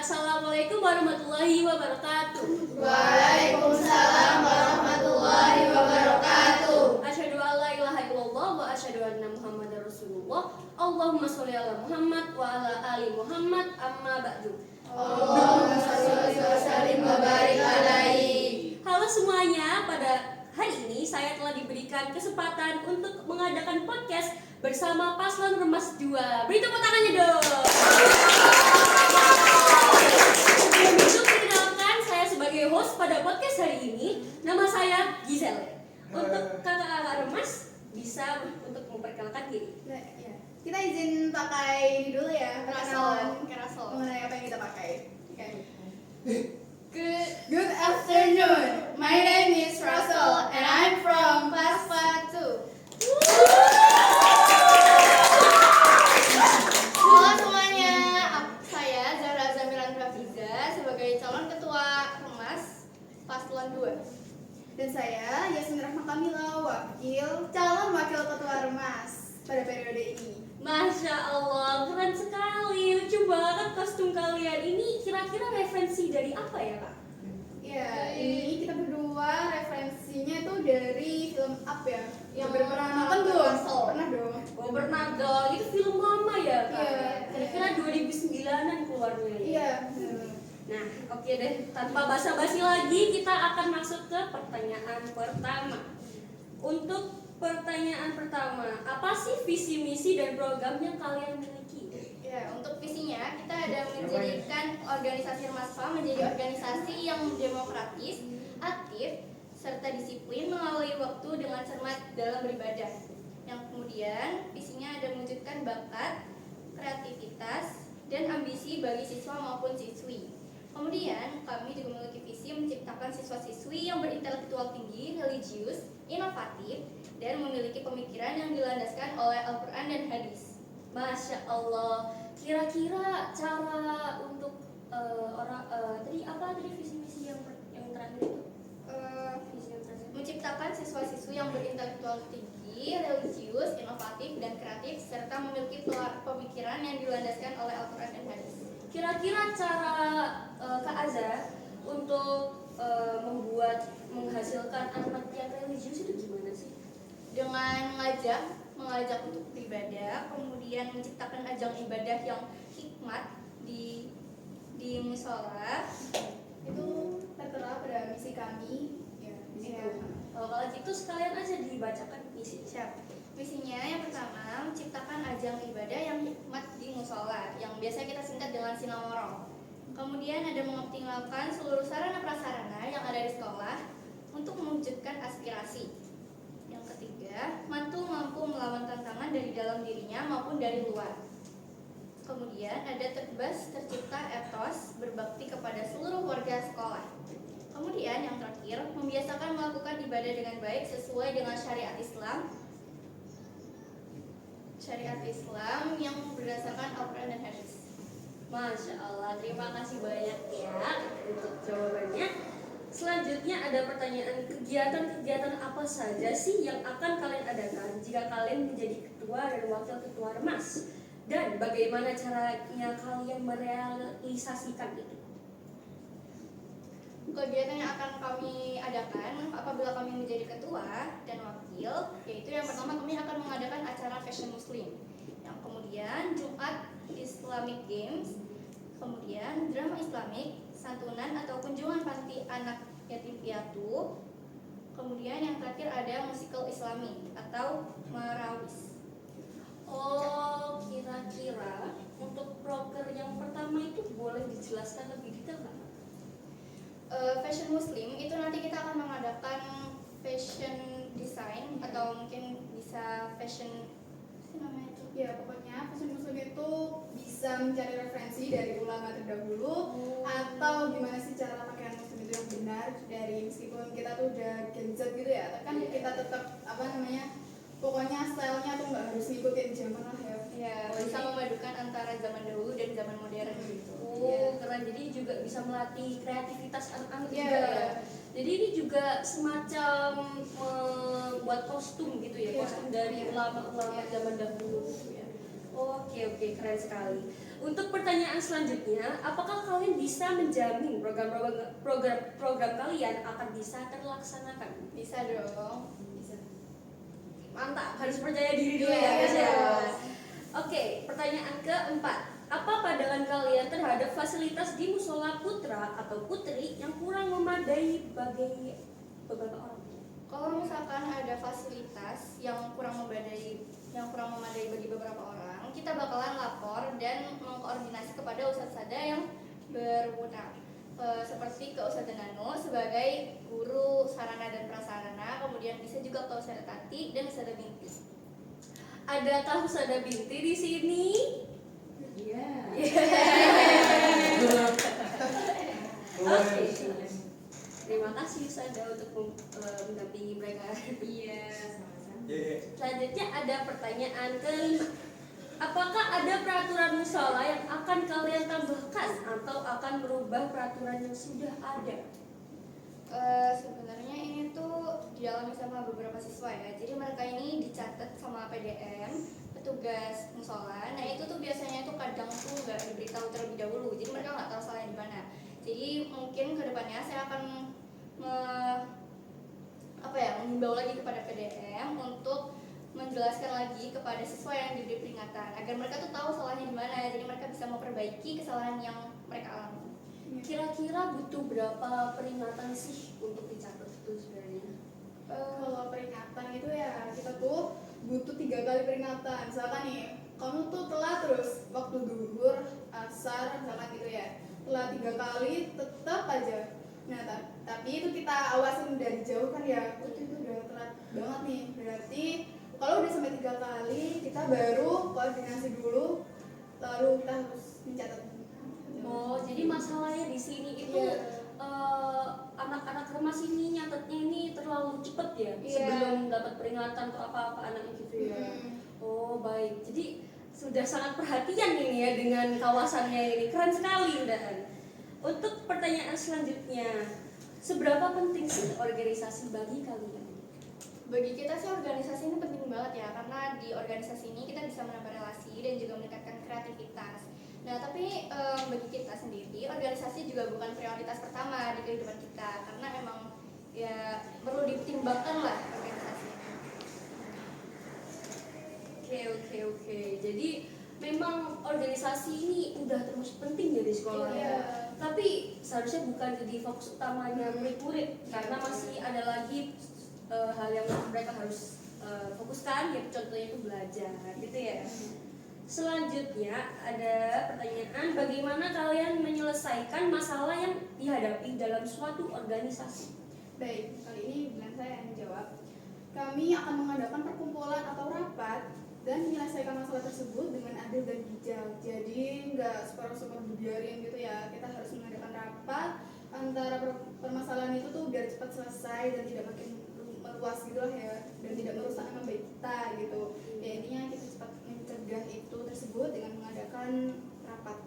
Assalamualaikum warahmatullahi wabarakatuh. Waalaikumsalam warahmatullahi wabarakatuh. Asyhadu an la ilaha illallah wa asyhadu anna Muhammadar Rasulullah. Allahumma sholli ala Muhammad wa ala ali Muhammad, amma ba'du. Allahumma sholli wa sallim wa barik alaihi. Halo semuanya, pada hari ini saya telah diberikan kesempatan untuk mengadakan podcast bersama Paslon Remas 2. Beri tepuk tangannya dong. Sebelum itu perkenalkan, saya sebagai host pada podcast hari ini. Nama saya Giselle. Untuk kakak-kakak Remas bisa untuk memperkenalkan diri. Nah, ya. Kita izin pakai ini dulu ya, perkenalan Kerasol. mengenai apa yang kita pakai. Oke. Ke Good afternoon. My name is Russell and I'm from Paspa 2. Halo semuanya, saya Zahra Zamiran Rafiza sebagai calon ketua Remas Paslon 2. Dan saya Yasmin Rahma Kamila, calon wakil ketua Remas pada periode ini. Masya Allah, keren sekali, lucu banget kostum kalian. Ini kira-kira referensi dari apa ya, Kak? Ya, ini kita berdua referensinya itu dari film Up ya. Yang pernah nonton belum? Pernah dong. Oh, pernah dong. Itu film lama ya, Kak? Iya. Kira-kira 2009-an keluarnya ya? Iya. Nah, oke deh. Tanpa basa-basi lagi, kita akan masuk ke pertanyaan pertama. Untuk pertanyaan pertama, apa sih visi, misi, dan program yang kalian miliki? Ya, untuk visinya kita ada menjadikan organisasi Remaspa menjadi organisasi yang demokratis, aktif, serta disiplin mengawali waktu dengan cermat dalam beribadah. Yang kemudian visinya ada mewujudkan bakat, kreativitas, dan ambisi bagi siswa maupun siswi. Kemudian kami juga memiliki visi menciptakan siswa-siswi yang berintelektual tinggi, religius, inovatif, dan memiliki pemikiran yang dilandaskan oleh Al-Quran dan hadis. Masya Allah, kira-kira cara untuk tadi visi misi yang terakhir itu? Visi yang terakhir. Menciptakan siswa-siswi yang berintelektual tinggi, religius, inovatif, dan kreatif, serta memiliki pemikiran yang dilandaskan oleh Al-Quran dan hadis. Kira-kira cara Kak Azza untuk menghasilkan anak yang religius itu gimana sih? Dengan mengajak untuk beribadah, kemudian menciptakan ajang ibadah yang hikmat di musola. Itu tertera pada misi kami. Ya, di situ. Ya. Kalau gitu sekalian aja dibacakan misi. Siap. Misinya yang pertama, menciptakan ajang ibadah yang hikmat di musola, yang biasa kita singkat dengan sinamoro. Kemudian ada mengoptimalkan seluruh sarana prasarana yang ada di sekolah untuk mewujudkan aspirasi. Yang ketiga, mampu melawan tantangan dari dalam dirinya maupun dari luar. Kemudian ada tercipta etos berbakti kepada seluruh warga sekolah. Kemudian yang terakhir, membiasakan melakukan ibadah dengan baik sesuai dengan syariat Islam yang berdasarkan Al-Quran dan hadis. Masya Allah, terima kasih banyak ya untuk jawabannya. Selanjutnya ada pertanyaan, kegiatan-kegiatan apa saja sih yang akan kalian adakan jika kalian menjadi ketua dan wakil ketua Remas? Dan bagaimana caranya kalian merealisasikan itu? Kegiatan yang akan kami adakan apabila kami menjadi ketua dan wakil, yaitu yang pertama kami akan mengadakan acara Fashion Muslim, yang kemudian Jumat Islamic Games, kemudian drama Islamik, santunan atau kunjungan panti anak yatim piatu, kemudian yang terakhir ada musikal Islami atau marawis. Oh, kira-kira untuk proker yang pertama itu boleh dijelaskan lebih detail nggak? Fashion Muslim itu nanti kita akan mengadakan fashion design atau mungkin bisa fashion namanya itu. Ya, pokoknya fashion muslim itu bisa mencari referensi dari ulama terdahulu atau gimana sih cara pakaian muslim itu yang benar dari meskipun kita tuh udah Gen Z gitu ya, kan kita tetap pokoknya stylenya tuh nggak harus ngikutin zaman lah ya. Ya, bisa memadukan antara zaman dahulu dan zaman modern gitu. Oh, keren. Jadi juga bisa melatih kreativitas anak-anak juga Iya. ya. Jadi ini juga semacam membuat kostum gitu ya, Iya. kostum dari ulama-ulama zaman dahulu gitu ya. Oke, keren sekali. Untuk pertanyaan selanjutnya, apakah kalian bisa menjamin program kalian akan bisa terlaksanakan? Bisa dong. Bisa. Mantap, harus percaya diri dulu ya Iya, guys ya. iya. Oke, pertanyaan keempat. Apa pandangan kalian terhadap fasilitas di musola putra atau putri yang kurang memadai bagi beberapa orang? Kalau misalkan ada fasilitas yang kurang memadai bagi beberapa orang, kita bakalan lapor dan mengkoordinasi kepada ustadzada yang berwenang. Seperti ke Ustadzah Nano sebagai guru sarana dan prasarana, kemudian bisa juga ke Ustadzah Tati dan Ustadzah Binti. Adakah Ustadzah Binti di sini? Iya. Oke. Terima kasih Ustadzah untuk mendampingi mereka. Iya, sama-sama. Selanjutnya ada pertanyaan kelima. Apakah ada peraturan musola yang akan kalian tambahkan atau akan merubah peraturan yang sudah ada? Sebenarnya ini tuh dialami sama beberapa siswa ya. Jadi mereka ini dicatat sama PDM, petugas musola. Nah itu tuh biasanya tuh kadang tuh nggak diberitahu terlebih dahulu. Jadi mereka nggak tahu salahnya di mana. Jadi mungkin kedepannya saya akan menghimbau lagi kepada PDM untuk menjelaskan lagi kepada siswa yang diberi peringatan agar mereka tuh tahu salahnya di mana. Jadi mereka bisa memperbaiki kesalahan yang mereka alami. Kira-kira butuh berapa peringatan sih untuk dicatat itu sebenarnya? Kalau peringatan itu ya kita tuh butuh 3 kali peringatan. Misalkan nih, kamu tuh telat terus waktu duhur, asar, misalkan gitu ya. Telat 3 kali tetap aja. Nah, tapi itu kita awasin dari jauh kan ya. Itu udah telat banget nih. Berarti kalau udah sampai 3 kali kita baru koordinasi dulu, lalu kita harus mencatat. Oh, jadi masalahnya di sini itu Iya. anak-anak remas ini nyatetnya ini terlalu cepet ya, Iya. sebelum dapat peringatan atau apa-apa anaknya gitu ya. Oh baik, jadi sudah sangat perhatian ini ya dengan kawasannya ini, keren sekali udahan. Untuk pertanyaan selanjutnya, seberapa penting sih organisasi bagi kalian? Bagi kita sih organisasi ini penting banget ya, karena di organisasi ini kita bisa menambah relasi dan juga meningkatkan kreativitas. Nah tapi bagi kita sendiri organisasi juga bukan prioritas pertama di kehidupan kita, karena emang ya perlu dipertimbangkan lah organisasi. Oke. Jadi memang organisasi ini udah termasuk penting ya di sekolah. Iya. Tapi seharusnya bukan jadi fokus utamanya murid-murid, karena masih ada lagi hal yang mereka harus fokuskan, ya contohnya itu belajar, gitu ya. Selanjutnya ada pertanyaan, bagaimana kalian menyelesaikan masalah yang dihadapi dalam suatu organisasi? Baik, kali ini bilang saya yang menjawab. Kami akan mengadakan perkumpulan atau rapat dan menyelesaikan masalah tersebut dengan adil dan bijak. Jadi nggak separuh-separuh dibiarin gitu ya. Kita harus mengadakan rapat antara permasalahan itu tuh biar cepat selesai dan tidak makin meluas gitu lah ya, dan tidak merusak nama baik kita gitu. Ya intinya kita cepat mencegah itu tersebut dengan mengadakan rapat.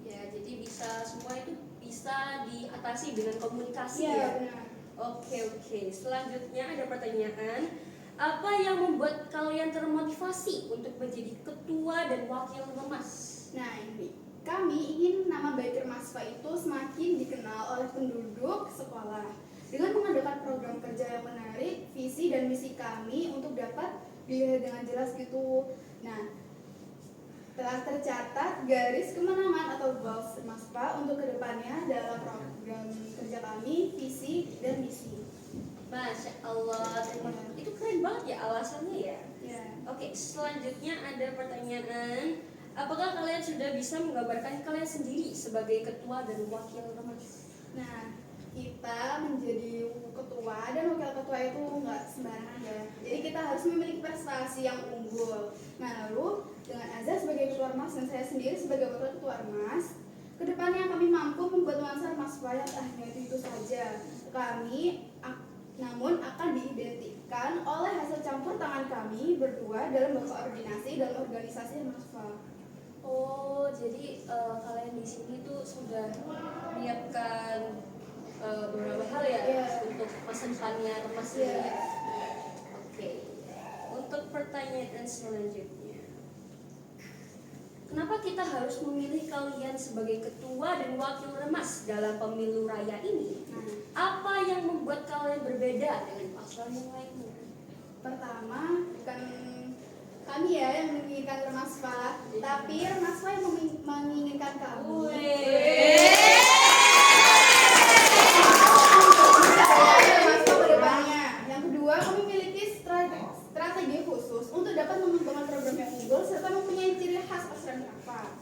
Ya, jadi bisa semua itu bisa diatasi dengan komunikasi Iya, ya. benar. Oke. Selanjutnya ada pertanyaan, apa yang membuat kalian termotivasi untuk menjadi ketua dan wakil remas? Nah ini, kami ingin nama baik Remaspa itu semakin dikenal oleh penduduk sekolah dengan mengadakan program kerja yang menarik, visi dan misi kami untuk dapat dilihat dengan jelas gitu. Nah, telah tercatat garis kemenangan atau goals Remaspa untuk kedepannya dalam program kerja kami, visi dan misi. Masya Allah, itu keren banget ya alasannya ya. Ya. Oke, selanjutnya ada pertanyaan, apakah kalian sudah bisa menggambarkan kalian sendiri sebagai ketua dan wakil remas? Nah, kita menjadi ketua dan wakil ketua itu nggak sembarangan ya. Jadi kita harus memiliki prestasi yang unggul. Nah, lalu dengan Azhar sebagai ketua Ormas dan saya sendiri sebagai wakil ketua Ormas, kedepannya kami mampu membuat nuansa Ormas hanya itu saja. Kami namun akan diidentikan oleh hasil campur tangan kami berdua dalam berkoordinasi dalam organisasi Ormaspa. Oh, jadi kalian di sini tuh sudah menyiapkan beberapa hal ya Iya. untuk masa depannya remas ini. Iya. Oke. Untuk pertanyaan selanjutnya, kenapa kita harus memilih kalian sebagai ketua dan wakil remas dalam pemilu raya ini? Nah, Apa yang membuat kalian berbeda dengan paslon yang lainnya? pertama bukan kami ya yang menginginkan Remaspa, tapi Remaspa yang menginginkan kami. Remaspa ke depannya. Yang kedua, kami memiliki strategi khusus untuk dapat mengembangkan program yang unggul serta mempunyai ciri khas Asran Kafa.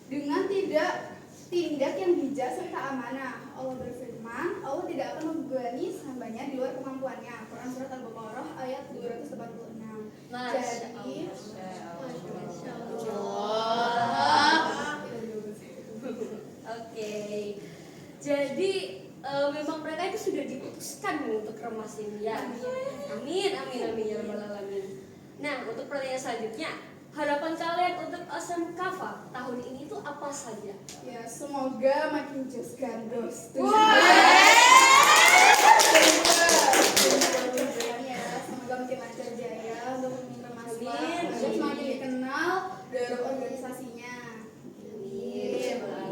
Dengan tindak yang bijak serta amanah. Allah berfirman, Allah tidak akan membebani hambanya di luar kemampuannya. Quran surat Al-Baqarah ayat 286. Jadi, Oke. Jadi memang mereka itu sudah diputuskan untuk remas ini ya. Amin, amin, amin ya rabbal alamin. Nah, untuk pertanyaan selanjutnya, harapan kalian untuk Asam Kafa tahun ini itu apa saja? ya semoga makin jos gandos. Semoga makin lancar jaya untuk memimpin Remaspa. Amin. Semoga semakin dikenal dari organisasinya.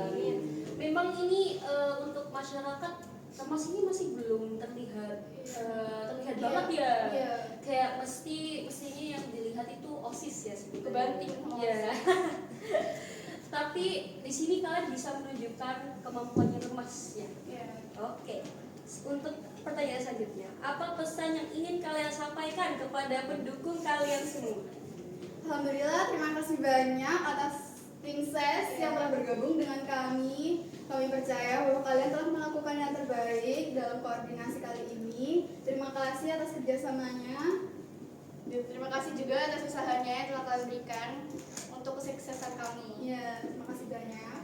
Amin. Memang ini untuk masyarakat remas ini masih belum terlihat terlihat Iya. banget ya. Iya. Kayak mestinya yang dilihat itu OSIS ya sebetulnya. Kebanting. Ya. Tapi di sini kalian bisa menunjukkan kemampuannya remas ya. Ya. Oke. Untuk pertanyaan selanjutnya, apa pesan yang ingin kalian sampaikan kepada pendukung kalian semua? Alhamdulillah, terima kasih banyak atas tim ses yang telah bergabung dengan kami. Kami percaya bahwa kalian telah melakukan yang terbaik dalam koordinasi kali ini. Terima kasih atas kerjasamanya. Dan terima kasih juga atas usahanya yang telah kalian berikan untuk kesuksesan kami. Ya, terima kasih banyak.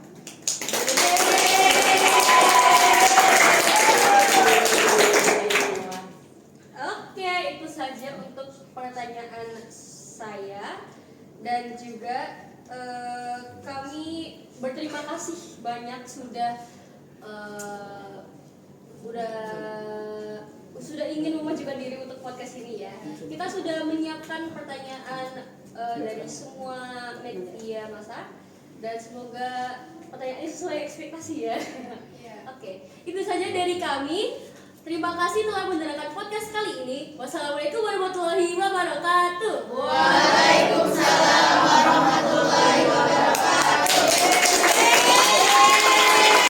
Oke, itu saja untuk pertanyaan saya dan juga kami berterima kasih banyak sudah ingin memajukan diri untuk podcast ini ya. Kita sudah menyiapkan pertanyaan dari semua media massa dan semoga pertanyaan ini sesuai ekspektasi ya. Oke, itu saja dari kami. Terima kasih telah mendengarkan podcast kali ini. Wassalamualaikum warahmatullahi wabarakatuh. Waalaikumsalam.